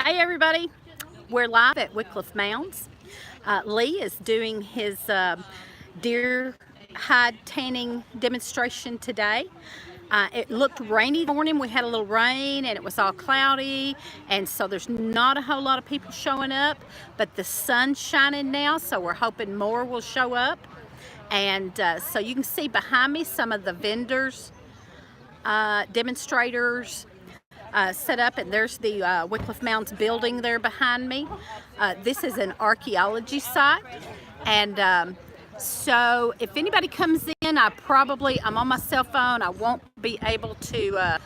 Hey everybody, we're live at Wickliffe Mounds. Lee is doing his deer hide tanning demonstration today. It looked rainy this morning. We had a little rain and it was all cloudy, and so there's not a whole lot of people showing up, but the sun's shining now, so we're hoping more will show up. And so you can see behind me some of the vendors, demonstrators, set up, and there's the Wickliffe Mounds building there behind me. This is an archaeology site, and so if anybody comes in, I'm on my cell phone. I won't be able to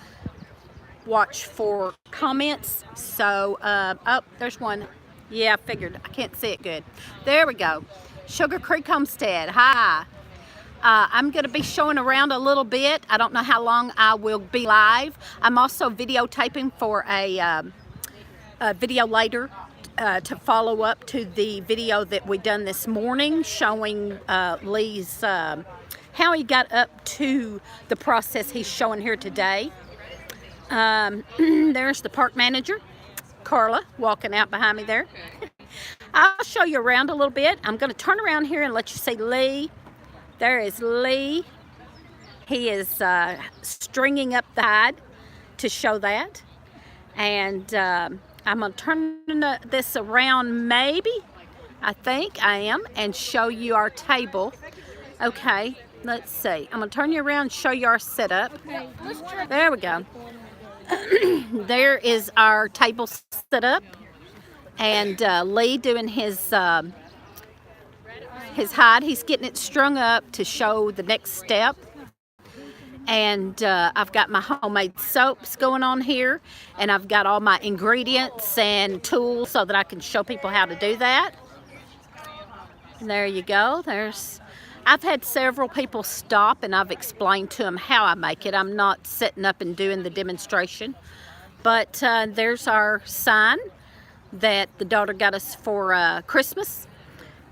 watch for comments. So, oh, there's one. Yeah, I figured. I can't see it good. There we go. Sugar Creek Homestead. Hi. I'm going to be showing around a little bit. I don't know how long I will be live. I'm also videotaping for a video later to follow up to the video that we done this morning showing Lee's how he got up to the process he's showing here today. There's the park manager, Carla, walking out behind me there. I'll show you around a little bit. I'm going to turn around here and let you see Lee. There is Lee. He is stringing up the hide to show that. And I'm going to turn this around maybe, I think I am, and show you our table. Okay, let's see. I'm going to turn you around and show you our setup. There we go. There is our table set up. And Lee doing his hide. He's getting it strung up to show the next step. And I've got my homemade soaps going on here, and I've got all my ingredients and tools so that I can show people how to do that. And there you go. I've had several people stop, and I've explained to them how I make it. I'm not setting up and doing the demonstration. But there's our sign that the daughter got us for Christmas.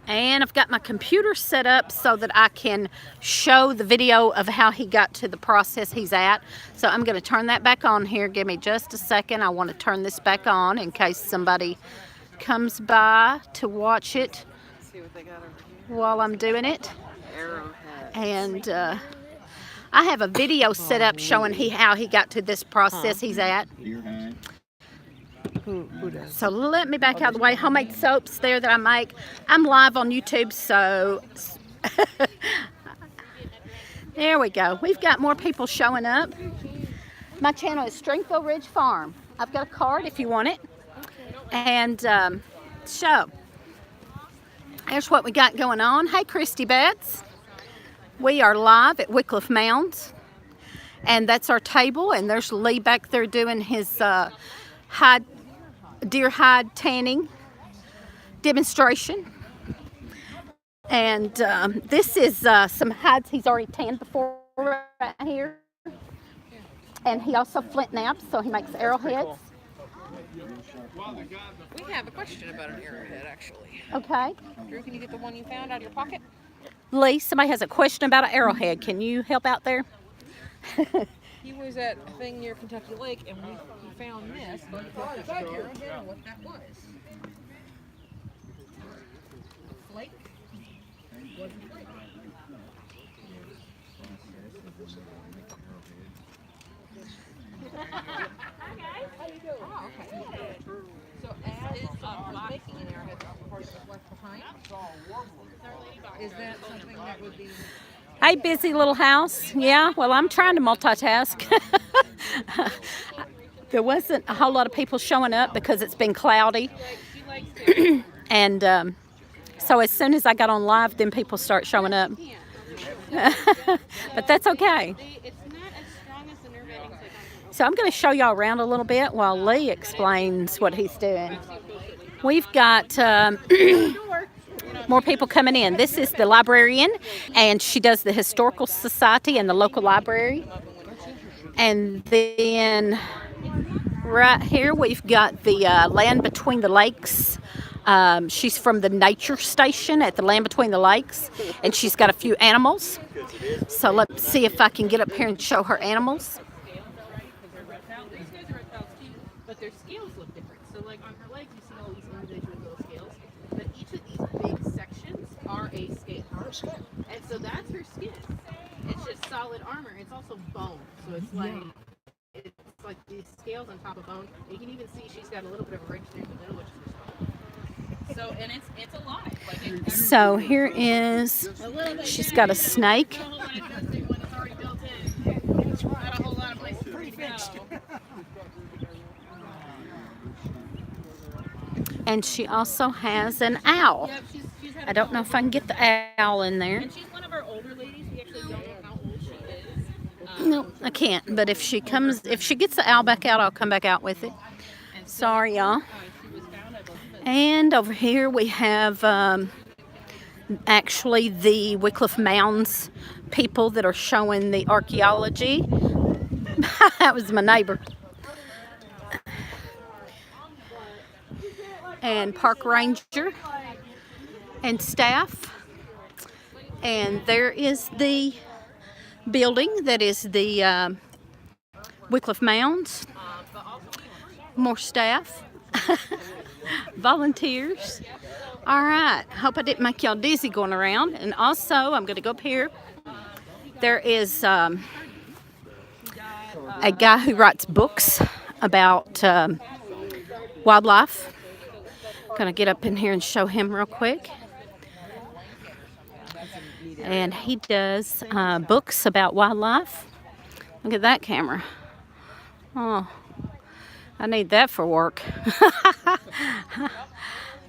And I've got my computer set up so that I can show the video of how he got to the process he's at. So I'm going to turn that back on here. Give me just a second. I want to turn this back on in case somebody comes by to watch it while I'm doing it. And I have a video set up showing how he got to this process he's at. So let me back out of the way. Homemade soaps there that I make. I'm live on YouTube, so there we go. We've got more people showing up. My channel is Stringfield Ridge Farm. I've got a card if you want it. And so here's what we got going on. Hey, Christy Betts. We are live at Wickliffe Mounds, and that's our table. And there's Lee back there doing his deer hide tanning demonstration. And this is some hides he's already tanned before right here. And he also flint knaps, so he makes arrowheads. We have a question about an arrowhead, actually. Okay. Drew, can you get the one you found out of your pocket? Lee, somebody has a question about an arrowhead. Can you help out there? He was at a thing near Kentucky Lake, and we found this. And we thought I don't know what that was. Flake? Wasn't flake. How you doing? Oh, okay. So as making an arrowhead, the part that was left behind, is that something that would be... Hey, busy little house. Yeah, well, I'm trying to multitask. There wasn't a whole lot of people showing up because it's been cloudy. And so as soon as I got on live, then people start showing up. But that's okay. So I'm going to show y'all around a little bit while Lee explains what he's doing. We've got... more people coming in. This is the librarian, and she does the Historical Society and the local library. And then right here we've got the Land Between the Lakes. She's from the nature station at the Land Between the Lakes, and she's got a few animals. So let's see if I can get up here and show her animals. but their scales look different. So like on her legs, you see all these individual little scales, but each of these big sections are a scale. And so that's her skin. It's just solid armor. It's also bone, so it's like these scales on top of bone. You can even see she's got a little bit of a ridge through the middle, which is her skull. So and it's alive. Like So here is, she's got a snake. And she also has an owl. I don't know if I can get the owl in there. And she's one of our older ladies. We actually don't know how old she is. No, I can't. But if she gets the owl back out, I'll come back out with it. Sorry, y'all. And over here we have actually the Wickliffe Mounds people that are showing the archaeology. That was my neighbor. And park ranger and staff. And there is the building that is the Wickliffe Mounds. More staff. Volunteers. All right. Hope I didn't make y'all dizzy going around. And also, I'm going to go up here. There is a guy who writes books about wildlife. Gonna get up in here and show him real quick. And he does books about wildlife. Look at that camera. Oh, I need that for work.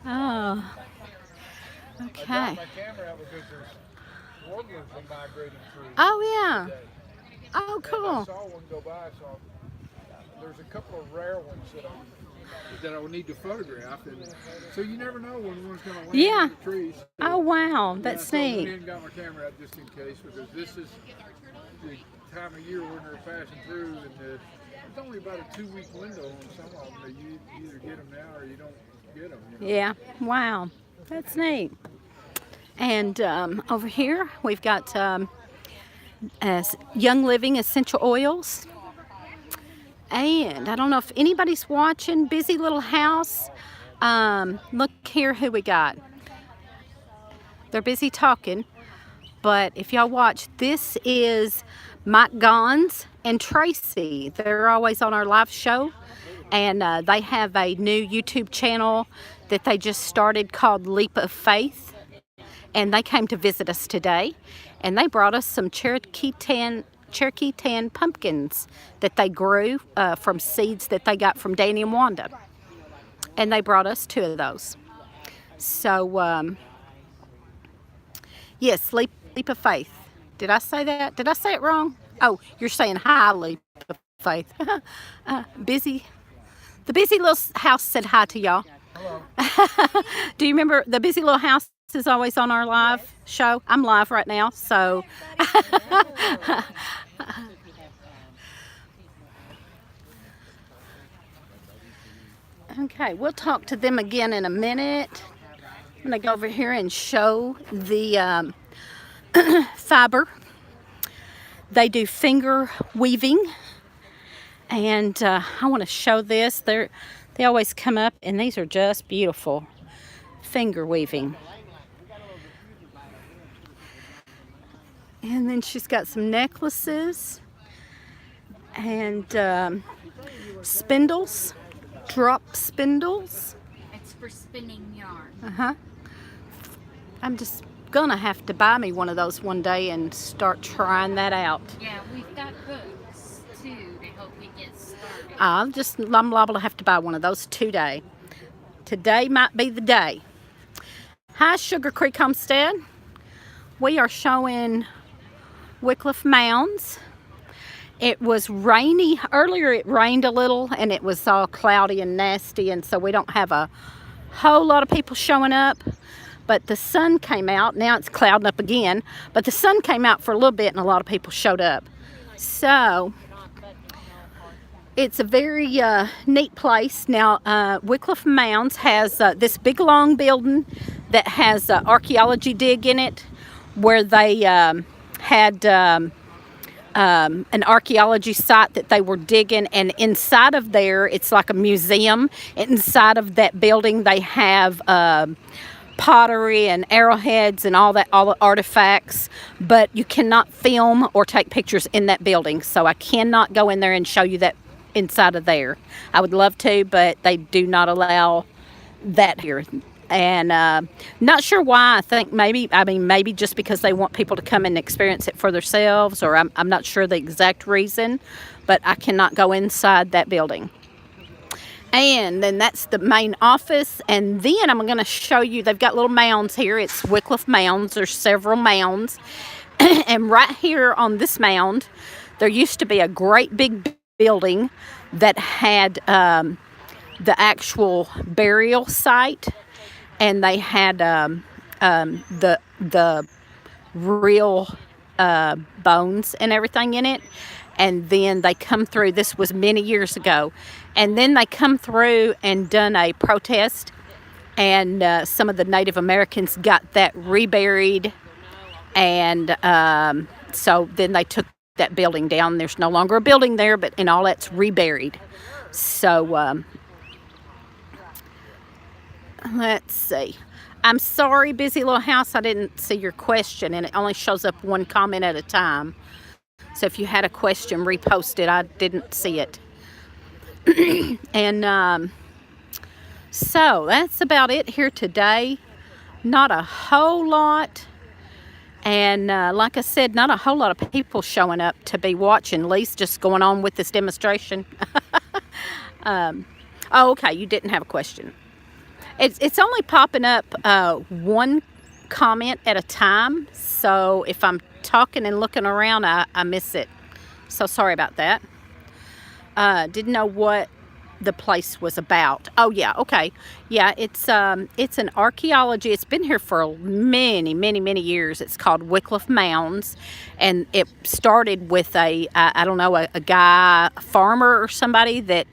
Oh, okay. Oh yeah. Oh, cool. I saw one go by, so there's a couple of rare ones that I would need to photograph, and so you never know when one's going to land in the trees. Oh wow, that's I neat. went in and got my camera out just in case, because this is the time of year when they're passing through, and it's only about a 2-week window on some of them. That you either get them now or you don't get them. You know? Yeah, wow, that's neat. And over here we've got Young Living essential oils. And I don't know if anybody's watching. Busy Little House. Look here who we got. They're busy talking. But if y'all watch, this is Mike Gons and Tracy. They're always on our live show. And they have a new YouTube channel that they just started called Leap of Faith. And they came to visit us today. And they brought us some Cherokee tan pumpkins that they grew from seeds that they got from Danny and Wanda. And they brought us 2 of those. So, yes, Leap of Faith. Did I say that? Did I say it wrong? Oh, you're saying hi, Leap of Faith. The Busy Little House said hi to y'all. Hello. Do you remember the Busy Little House is always on our live show? I'm live right now, so... Okay, we'll talk to them again in a minute. I'm going to go over here and show the fiber. They do finger weaving. And I want to show this. They always come up, and these are just beautiful. Finger weaving. And then she's got some necklaces and spindles, drop spindles. It's for spinning yarn. Uh-huh. I'm just gonna have to buy me one of those one day and start trying that out. Yeah, we've got books too to help you get started. I'm liable to have to buy one of those today. Today might be the day. Hi, Sugar Creek Homestead. We are showing Wickliffe Mounds. It was rainy. Earlier it rained a little and it was all cloudy and nasty, and so we don't have a whole lot of people showing up. But the sun came out. Now it's clouding up again. But the sun came out for a little bit and a lot of people showed up. So it's a very neat place. Now Wickliffe Mounds has this big long building that has archaeology dig in it, where they had an archaeology site that they were digging, and inside of there, it's like a museum. Inside of that building, they have pottery and arrowheads and all the artifacts, but you cannot film or take pictures in that building, so I cannot go in there and show you that inside of there. I would love to, but they do not allow that here. And not sure why. I think maybe just because they want people to come and experience it for themselves, or I'm not sure the exact reason, but I cannot go inside that building. And then that's the main office. And then I'm going to show you, they've got little mounds here. It's Wickliffe Mounds. There's several mounds. And right here on this mound, there used to be a great big building that had the actual burial site. And they had the real bones and everything in it. And then they come through, this was many years ago, and then they come through and done a protest, and some of the Native Americans got that reburied, and so then they took that building down. There's no longer a building there, but and all that's reburied. So let's see. I'm sorry, Busy Little House, I didn't see your question, and it only shows up one comment at a time. So if you had a question, repost it. I didn't see it. And so that's about it here today. Not a whole lot. And like I said, not a whole lot of people showing up to be watching. Lee's just going on with this demonstration. Oh, okay, you didn't have a question. It's only popping up one comment at a time. So if I'm talking and looking around, I miss it. So sorry about that. Didn't know what the place was about. Oh yeah, okay. Yeah, it's an archaeology. It's been here for many years. It's called Wickliffe Mounds, and it started with a guy, a farmer or somebody that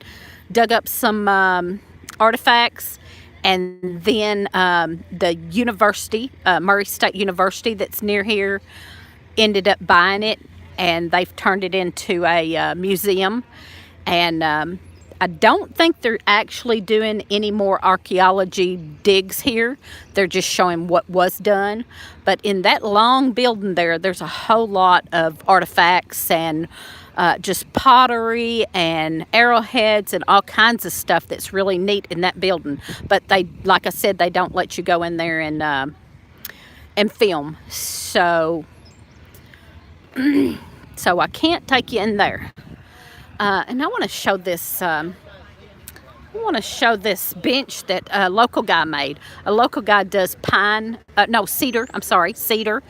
dug up some artifacts. And then the university, Murray State University that's near here, ended up buying it, and they've turned it into a museum. And I don't think they're actually doing any more archaeology digs here. They're just showing what was done. But in that long building there's a whole lot of artifacts and just pottery and arrowheads and all kinds of stuff that's really neat in that building. But they, like I said, they don't let you go in there and film. So so I can't take you in there. And I want to show this. I want to show this bench that a local guy made. A local guy does cedar. I'm sorry, cedar.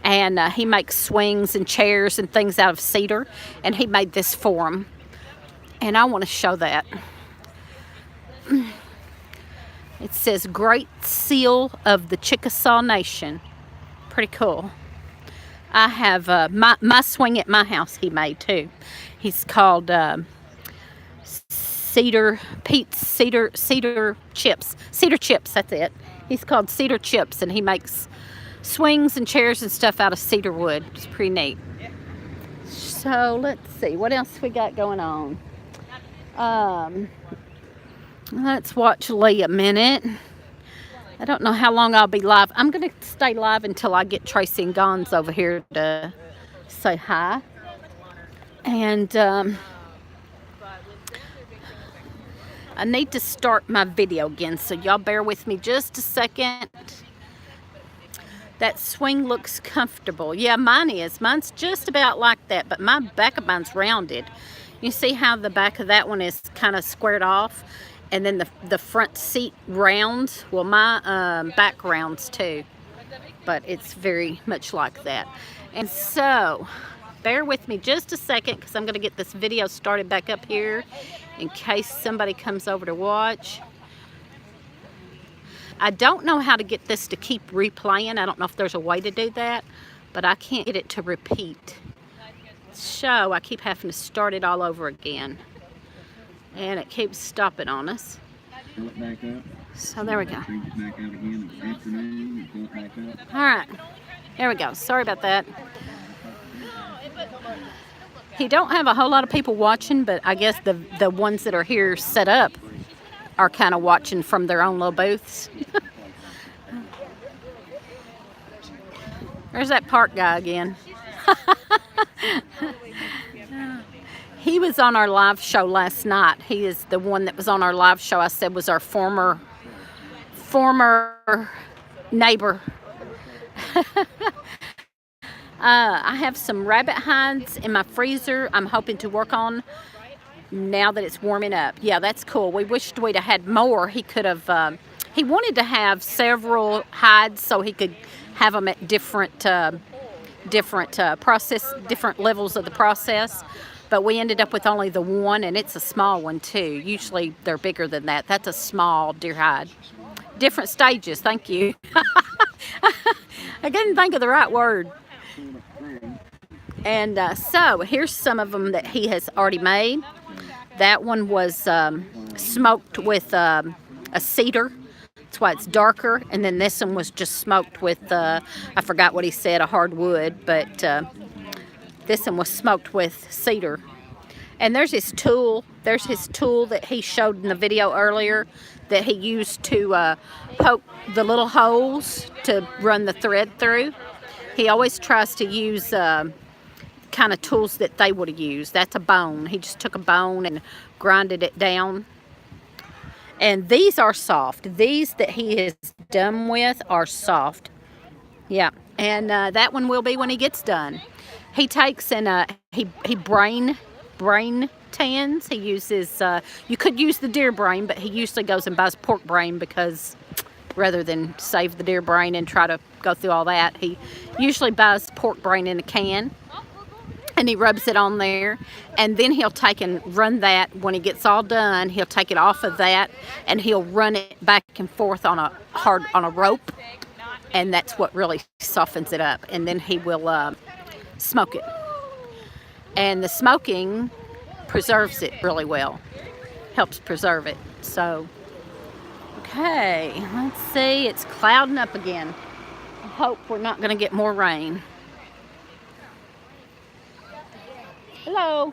And he makes swings and chairs and things out of cedar. And he made this for him. And I want to show that. It says Great Seal of the Chickasaw Nation. Pretty cool. I have my swing at my house he made too. He's called Cedar Chips. Cedar Chips, that's it. He's called Cedar Chips, and he makes swings and chairs and stuff out of cedar wood. It's pretty neat. So let's see what else we got going on. Let's watch Lee a minute. I don't know how long I'll be live. I'm going to stay live until I get Tracy and Gons over here to say hi. And I need to start my video again, so y'all bear with me just a second. That swing looks comfortable. Yeah, mine is. Mine's just about like that, but my back of mine's rounded. You see how the back of that one is kind of squared off? And then the front seat rounds. Well, my back rounds too, but it's very much like that. And so, bear with me just a second, because I'm going to get this video started back up here in case somebody comes over to watch. I don't know how to get this to keep replaying. I don't know if there's a way to do that, but I can't get it to repeat. So I keep having to start it all over again. And it keeps stopping on us. So there we go. Alright. There we go. Sorry about that. He don't have a whole lot of people watching, but I guess the ones that are here set up are kind of watching from their own little booths. There's that park guy again. He was on our live show last night. He is the one that was on our live show. I said was our former neighbor. I have some rabbit hides in my freezer I'm hoping to work on now that it's warming up. Yeah, that's cool. We wished we'd have had more. He could have, he wanted to have several hides so he could have them at different levels of the process. But we ended up with only the one, and it's a small one too. Usually they're bigger than that. That's a small deer hide. Different stages, thank you. I couldn't think of the right word. And so here's some of them that he has already made. That one was smoked with a cedar. That's why it's darker. And then this one was just smoked with, I forgot what he said, a hardwood, but this one was smoked with cedar. And there's his tool. There's his tool that he showed in the video earlier that he used to poke the little holes to run the thread through. He always tries to use kind of tools that they would have used. That's a bone. He just took a bone and grinded it down. And these are soft. These that he is done with are soft. Yeah, and that one will be when he gets done. He takes and he brain tans. He uses, you could use the deer brain, but he usually goes and buys pork brain because rather than save the deer brain and try to go through all that, he usually buys pork brain in a can and he rubs it on there, and then he'll take and run that. When he gets all done, he'll take it off of that and he'll run it back and forth on a rope, and that's what really softens it up. And then he will smoke it, and the smoking preserves it really well, helps preserve it. So okay, let's see, it's clouding up again. I hope we're not going to get more rain. Hello.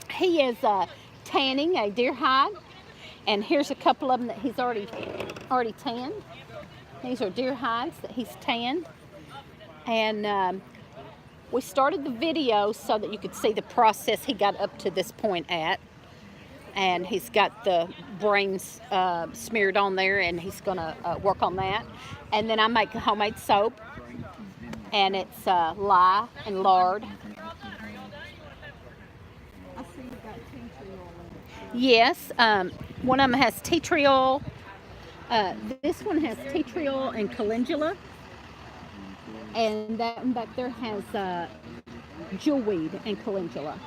He is tanning a deer hide, and here's a couple of them that he's already tanned. These are deer hides that he's tanned, and we started the video so that you could see the process he got up to this point at. And he's got the brains smeared on there, and he's gonna work on that. And then I make homemade soap, and it's lye and lard. I see you got tea tree oil in it. Yes, one of them has tea tree oil. This one has tea tree oil and calendula, and that one back there has jewelweed and calendula.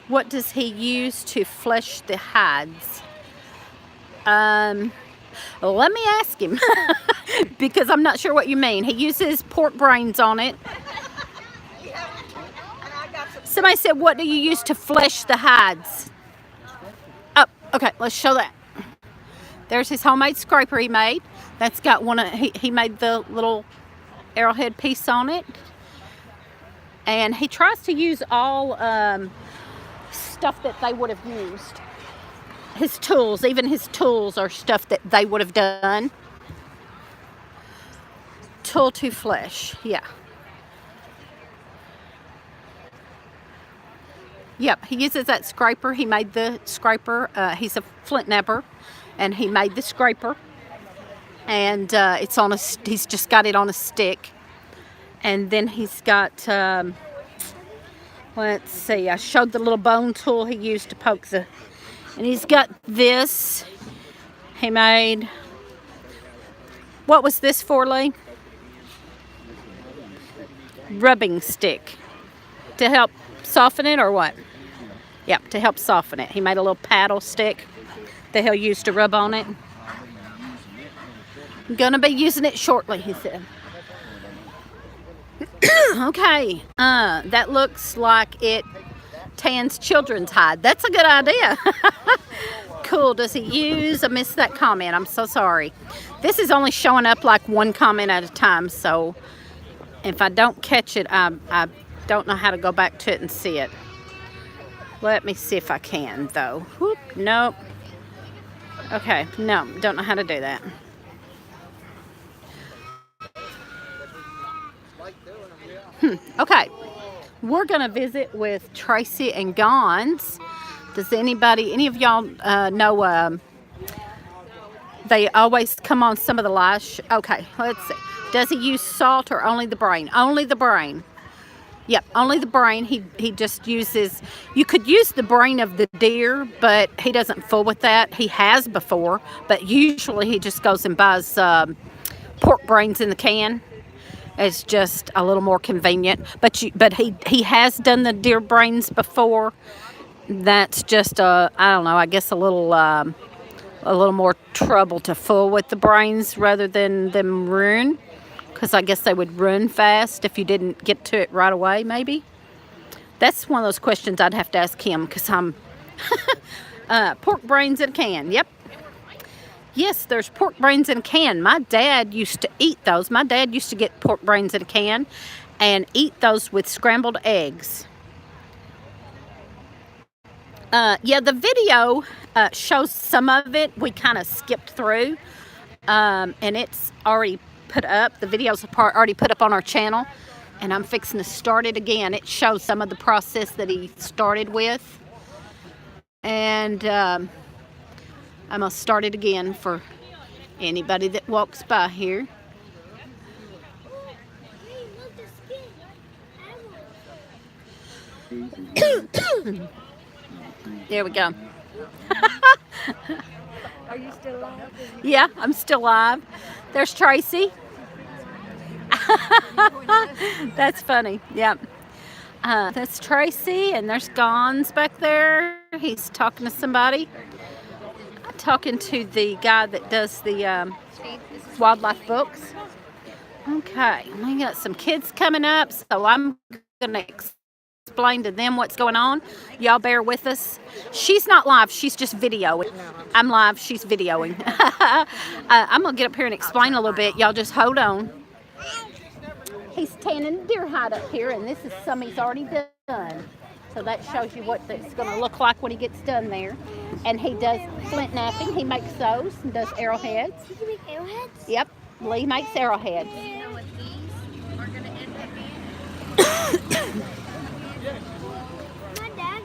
What does he use to flesh the hides? Let me ask him because I'm not sure what you mean. He uses pork brains on it. Somebody said, what do you use to flesh the hides? Oh, okay, let's show that. There's his homemade scraper he made. That's got one of, he made the little arrowhead piece on it. And he tries to use all stuff that they would have used. His tools, even his tools are stuff that they would have done. Tool to flesh, yeah. Yep, he uses that scraper. He made the scraper. He's a flint knapper, and he made the scraper. And it's on he's just got it on a stick. And then he's got, let's see, I showed the little bone tool he used to poke the, and he's got this, he made, what was this for, Lee? Rubbing stick. To help soften it or what? Yep, to help soften it. He made a little paddle stick that he'll use to rub on it. I'm gonna be using it shortly, he said. Okay, that looks like it tans children's hide. That's a good idea. cool. Does he use? I missed that comment. I'm so sorry. This is only showing up like one comment at a time, so if I don't catch it, I don't know how to go back to it and see it. Let me see if I can, though. Whoop, nope. Okay, no, don't know how to do that. Okay, we're gonna visit with Tracy and Gons. Does any of y'all know? They always come on some of the live. Okay, let's see. Does he use salt or only the brain? Only the brain. Yep, only the brain. He just uses. You could use the brain of the deer, but he doesn't fool with that. He has before, but usually he just goes and buys pork brains in the can. It's just a little more convenient. But he has done the deer brains before. That's just I don't know. I guess a little more trouble to fool with the brains rather than them ruin. Because I guess they would run fast if you didn't get to it right away, maybe. That's one of those questions I'd have to ask him, because I'm... pork brains in a can, yep. Yes, there's pork brains in a can. My dad used to eat those. My dad used to get pork brains in a can and eat those with scrambled eggs. Yeah, the video shows some of it. We kind of skipped through, and it's already put up. The video's already put up on our channel, and I'm fixing to start it again. It shows some of the process that he started with, and I'm gonna start it again for anybody that walks by here. There we go. Are you still alive? Yeah, I'm still live. There's Tracy. That's funny. Yeah. That's Tracy, and there's Gons back there. He's talking to somebody. Talking to the guy that does the wildlife books. Okay, we got some kids coming up, so I'm going to explain to them what's going on. Y'all bear with us. She's not live, she's just videoing. I'm live, she's videoing. I'm going to get up here and explain a little bit. Y'all just hold on. He's tanning the deer hide up here, and this is some he's already done. So that shows you what it's going to look like when he gets done there. And he does flint knapping. He makes those and does arrowheads. You can make arrowheads? Yep, Lee makes arrowheads. Do you know what these are going to end up being? My dad,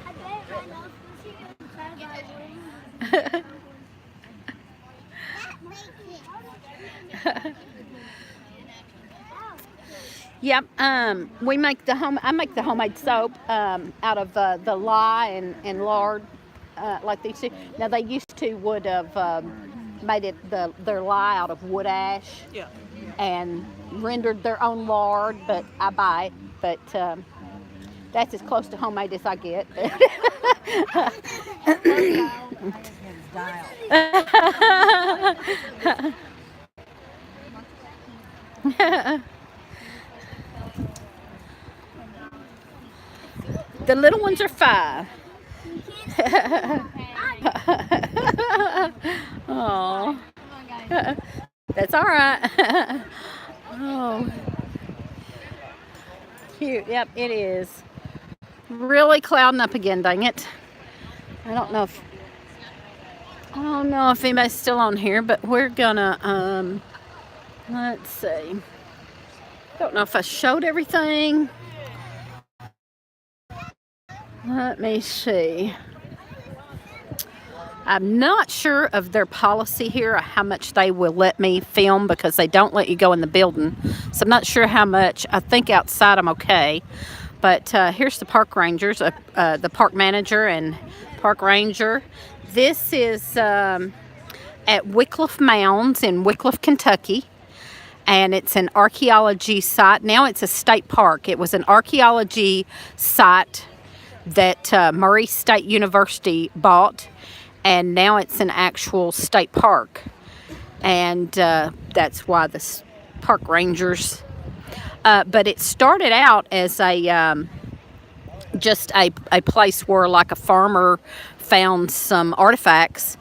I bet right now he can try by Yep, we make I make the homemade soap out of the lye and lard, like these two. Now they used to would have made it their lye out of wood ash, yeah, and rendered their own lard, but I buy it. But that's as close to homemade as I get. The little ones are 5. Oh, that's all right. Oh, cute. Yep, it is. Really clouding up again, dang it. I don't know if anybody's still on here, but we're gonna let's see. Don't know if I showed everything. Let me see. I'm not sure of their policy here, how much they will let me film, because they don't let you go in the building. So I'm not sure how much. I think outside I'm okay. But here's the park rangers, the park manager and park ranger. This is at Wickliffe Mounds in Wickliffe, Kentucky. And it's an archaeology site. Now it's a state park. It was an archaeology site that Murray State University bought, and now it's an actual state park. And that's why the park rangers. But it started out as a just a place where like a farmer found some artifacts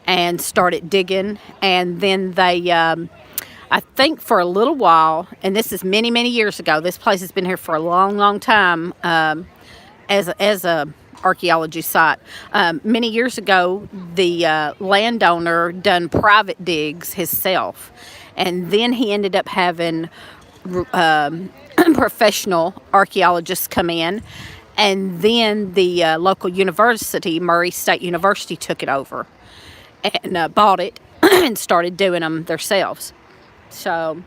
and started digging. And then they, I think for a little while, and this is many, many years ago, this place has been here for a long, long time as a archaeology site. Many years ago, the landowner done private digs himself, and then he ended up having professional archaeologists come in, and then the local university, Murray State University, took it over and bought it and started doing them themselves. So,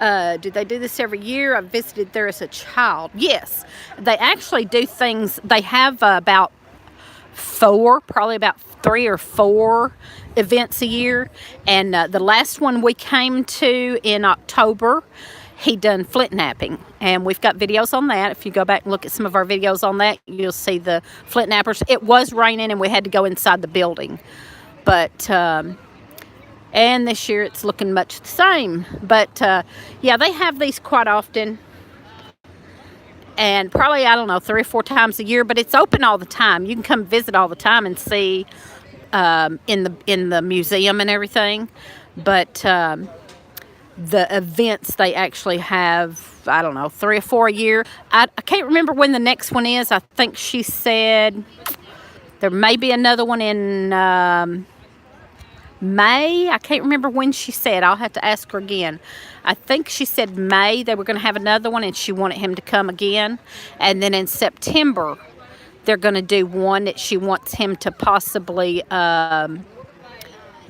do they do this every year? I visited there as a child. Yes, they actually do things. They have probably about 3 or 4 events a year. And the last one we came to in October, he done flint napping. And we've got videos on that. If you go back and look at some of our videos on that, you'll see the flint nappers. It was raining and we had to go inside the building. But, and this year it's looking much the same. But, yeah, they have these quite often. And probably, I don't know, 3 or 4 times a year. But it's open all the time. You can come visit all the time and see in the museum and everything. But the events, they actually have, I don't know, 3 or 4 a year. I can't remember when the next one is. I think she said there may be another one in May. I can't remember when she said. I'll have to ask her again. I think she said May they were going to have another one, and she wanted him to come again. And then in September, they're going to do one that she wants him to possibly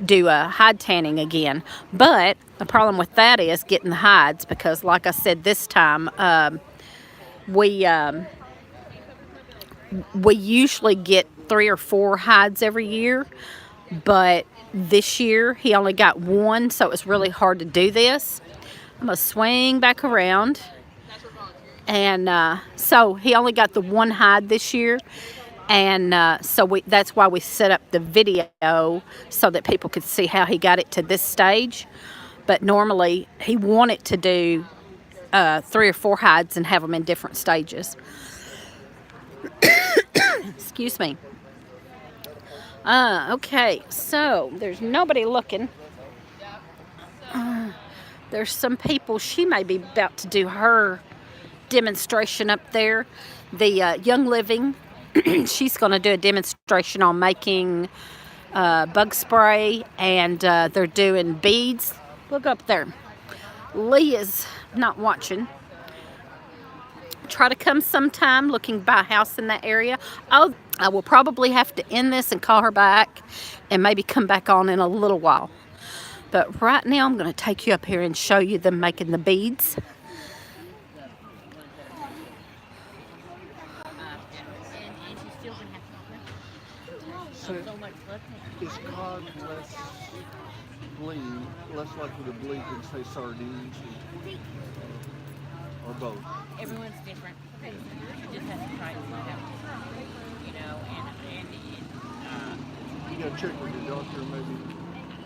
do a hide tanning again. But the problem with that is getting the hides, because like I said, this time we usually get 3 or 4 hides every year, but this year he only got 1, so it was really hard to do this. I'm gonna swing back around, and so he only got the 1 hide this year. And so that's why we set up the video so that people could see how he got it to this stage. But normally he wanted to do 3 or 4 hides and have them in different stages. Excuse me. Okay, so there's nobody looking. There's some people. She may be about to do her demonstration up there. The Young Living. She's going to do a demonstration on making bug spray, and they're doing beads. Look up there. Lee is not watching. Try to come sometime looking by a house in that area. Oh, I will probably have to end this and call her back and maybe come back on in a little while. But right now I'm going to take you up here and show you them making the beads. So is cod less likely to bleed than, say, sardines or both? Everyone's different. You just have to try it out. You know, You got to check with your doctor, maybe.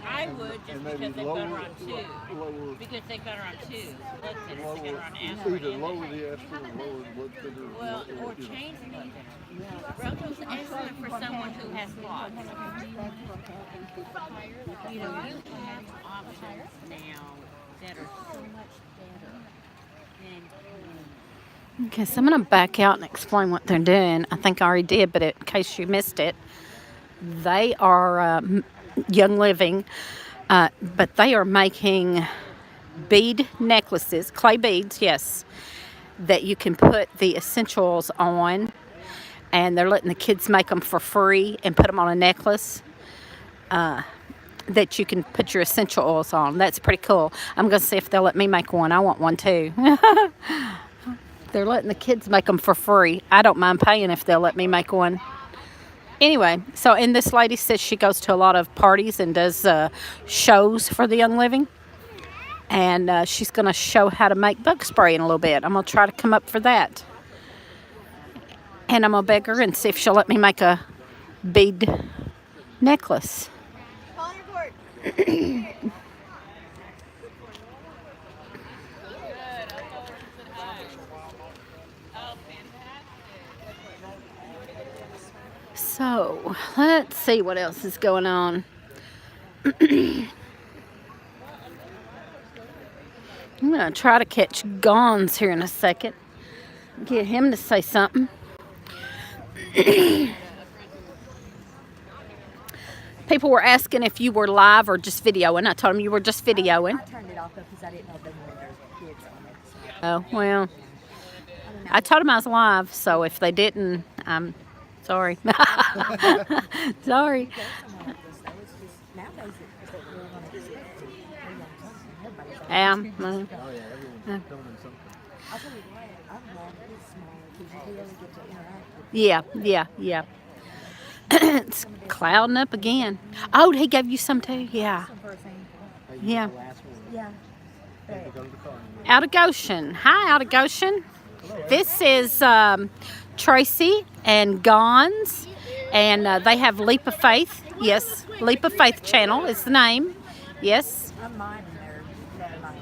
I would, just because they've got her on 2. Lower, Because they've got her on 2 blood thinners. They got her on either aspirin. lower the aspirin or lower the blood thinner. Well, or change the blood thinner. Roto's excellent for someone who has clots. You know, you have options now that are so much better than. Okay, so I'm going to back out and explain what they're doing. I think I already did, but in case you missed it, they are Young Living, but they are making bead necklaces, clay beads, yes, that you can put the essential oils on, and they're letting the kids make them for free and put them on a necklace that you can put your essential oils on. That's pretty cool. I'm going to see if they'll let me make one. I want one too. They're letting the kids make them for free. I don't mind paying if they'll let me make one. Anyway, so, and this lady says she goes to a lot of parties and does shows for the Young Living. And she's going to show how to make bug spray in a little bit. I'm going to try to come up for that. And I'm going to beg her and see if she'll let me make a bead necklace. So, let's see what else is going on. I'm going to try to catch Gons here in a second. Get him to say something. People were asking if you were live or just videoing. I told them you were just videoing. I turned it off because I didn't know they wanted their kids on it. So. Oh, well. I told them I was live, so if they didn't, I'm sorry. Sorry. Yeah. I'll tell you what, I'm glad it's small because you really get to interact with Yeah. It's clouding up again. Oh, he gave you some too? Yeah. them for a sample. Yeah. Yeah. Out of Goshen. Hi, Out of Goshen. This is Tracy and Gons, and they have Leap of Faith. Yes, Leap of Faith channel is the name. Yes. I'm minding their night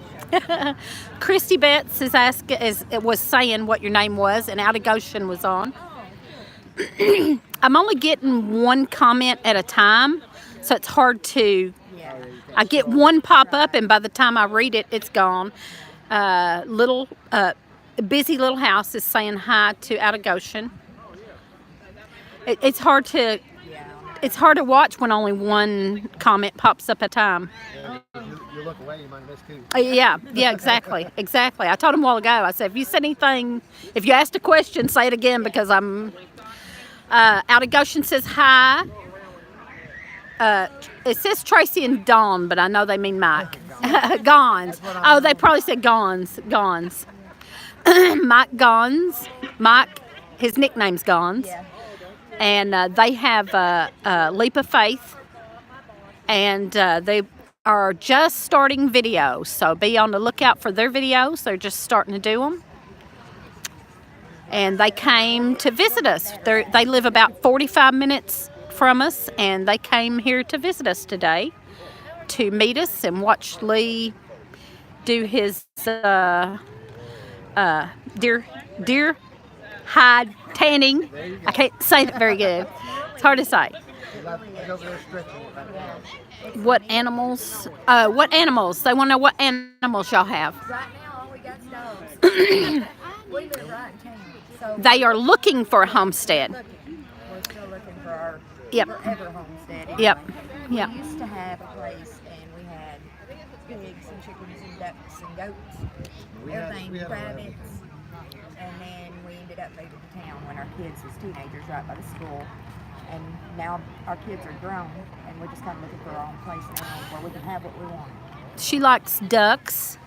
show. Christy Betts was saying what your name was, and Out of Goshen was on. I'm only getting one comment at a time, so it's hard to. Yeah. I get one pop up, and by the time I read it, it's gone. Busy Little House is saying hi to Out of Goshen. It's hard to. It's hard to watch when only one comment pops up at a time. You look away, you might miss two. Yeah, exactly. I told him a while ago, I said, if you said anything, if you asked a question, say it again because I'm, Out of Goshen says hi. It says Tracy and Dawn, but I know they mean Mike. Gons. Oh, they probably said Gons. Mike Gons. Mike, his nickname's Gons. Yeah. And they have Leap of Faith, and they are just starting videos, so be on the lookout for their videos. They're just starting to do them, and they came to visit us. They live about 45 minutes from us, and they came here to visit us today to meet us and watch Lee do his deer hide tanning. I can't say that very good. It's hard to say. What animals? What animals? They want to know what animals y'all have. Right now, all we got is dogs. We live right in town. So They are looking for a homestead. we're still looking for our Yep. forever homestead. Anyway. Yep. Yep. We used to have a place, and we had pigs and chickens and ducks and goats, everything, rabbits. And then we ended up moving to town when our kids was teenagers right by the school. And now our kids are grown, and we're just kind of looking for our own place now where we can have what we want. She likes ducks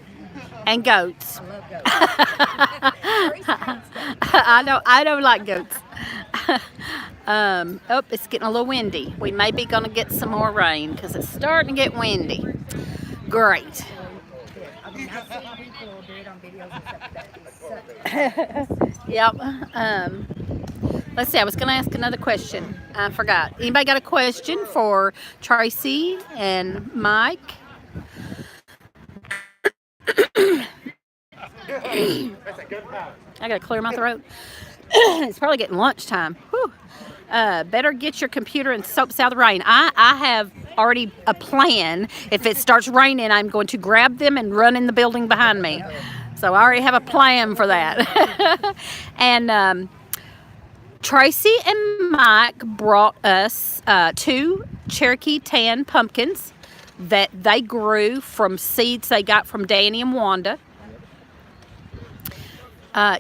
and goats. I love goats. Teresa hates goats. I don't like goats. It's getting a little windy. We may be going to get some more rain because it's starting to get windy. Great. I mean, I've seen people do it on videos and stuff. That is so Yep. Let's see. I was going to ask another question. I forgot. Anybody got a question for Tracy and Mike? I got to clear my throat. It's probably getting lunchtime. Whew. Better get your computer and soaps out of the rain. I have already a plan. If it starts raining, I'm going to grab them and run in the building behind me. So I already have a plan for that. And Tracy and Mike brought us 2 Cherokee tan pumpkins that they grew from seeds they got from Danny and Wanda. I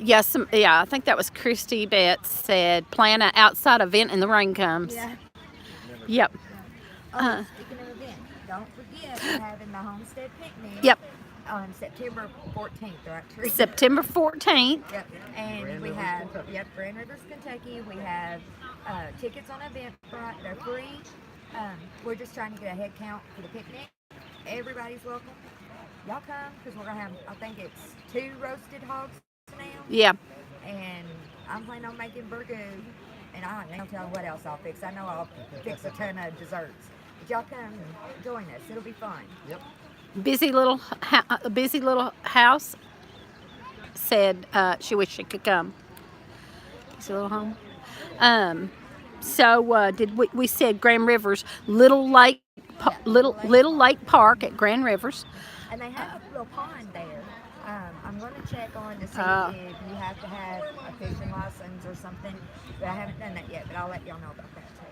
think that was Christy Betts said, plan an outside event and the rain comes. Yeah. Yep. Speaking of events, don't forget we're having the homestead picnic. Yep. On September 14th, right, Teresa? September 14th. Yep. And we have, Grand Rivers, Kentucky. We have tickets on Eventbrite. They're free. We're just trying to get a head count for the picnic. Everybody's welcome. Y'all come because we're going to have, I think it's 2 roasted hogs now. Yeah. And I'm planning on making burgoo. And I don't tell what else I'll fix. I know I'll fix a ton of desserts. But y'all come and join us. It'll be fun. Yep. Busy little house said she wished she could come. Busy little home. So we said Grand Rivers, Little Lake, Little Lake Park at Grand Rivers. And they have a little pond there. I'm going to check on to see if you have to have a fishing license or something. But I haven't done that yet, but I'll let y'all know about that too.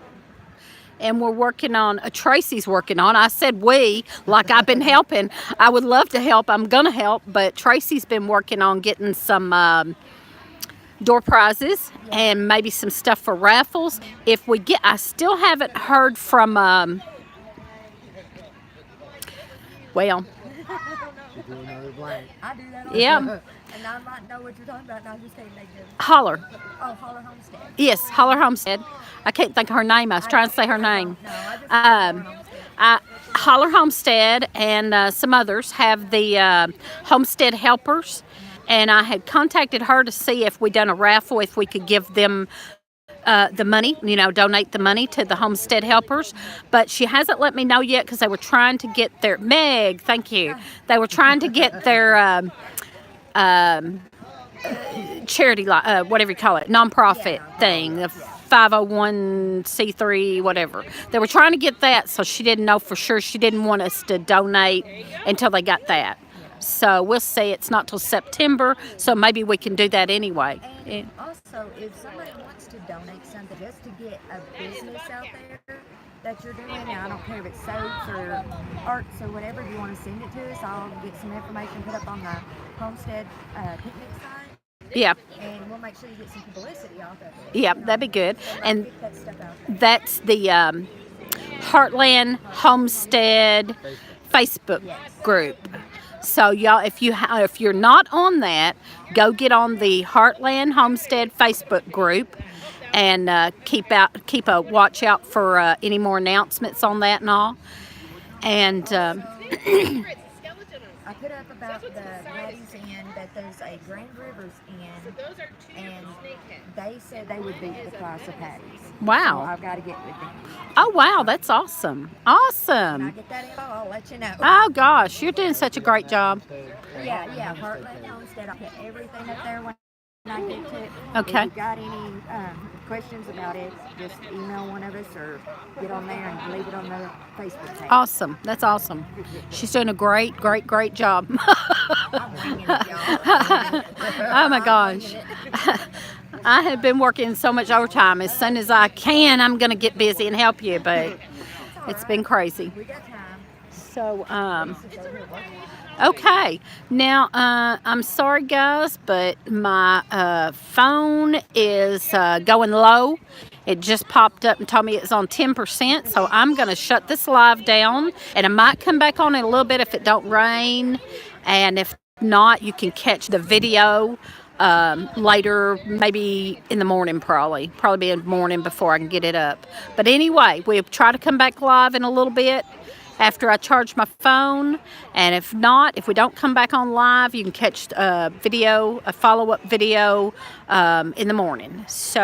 And we're working on, Tracy's working on, I said we, like I've been helping. I would love to help, I'm going to help, but Tracy's been working on getting some door prizes and maybe some stuff for raffles. If we get, I still haven't heard from, well, Do another blank. I do that all yeah. the time. And I might know what you're talking about, and I just can't think of it. Holler. Oh, Holler Homestead. Yes, Holler Homestead. I can't think of her name. I was trying to say her name. No, I just Holler Homestead. Holler Homestead and some others have the Homestead Helpers. And I had contacted her to see if we done a raffle, if we could give them the money, donate the money to the Homestead Helpers. But she hasn't let me know yet because they were trying to get their, Meg, thank you. They were trying to get their charity, whatever you call it, nonprofit thing, the 501c3, whatever. They were trying to get that, so she didn't know for sure. She didn't want us to donate until they got that. So we'll see. It's not till September, so maybe we can do that anyway. And also, if somebody wants to donate something just to get a business out there that you're doing, now I don't care if it's soaps or arts or whatever, if you want to send it to us, I'll get some information put up on the Homestead picnic site. Yeah, And we'll make sure you get some publicity off of it. yeah, that'd be good. And Get that stuff out there. that's the Heartland Homestead Facebook group. So y'all, if you're not on that, go get on the Heartland Homestead Facebook group and keep a watch out for any more announcements on that and all. And I put up about the Patty's Inn that there's a Grand Rivers Inn, and they said they would beat the price of Patty's. Wow. So I've got to get with them. oh wow, that's awesome, When I awesome. get that info, I'll let you know. Oh gosh, you're doing such a great job. Yeah, Heartland Homestead. I'll put everything up there when I get to it. Okay. If you've got any questions about it, just email one of us or get on there and leave it on the Facebook page. Awesome, that's awesome. She's doing a great job. I'm winging it, y'all. Oh my gosh. I have been working so much overtime. As soon as I can, I'm going to get busy and help you, but it's been crazy. We got time. So, okay. Now, I'm sorry, guys, but my phone is going low. It just popped up and told me it's on 10%, so I'm going to shut this live down, and I might come back on in a little bit if it don't rain, and if not, you can catch the video later, maybe in the morning, probably be in the morning before I can get it up. But anyway, we'll try to come back live in a little bit after I charge my phone, and if not, if we don't come back on live, you can catch a follow-up video in the morning. So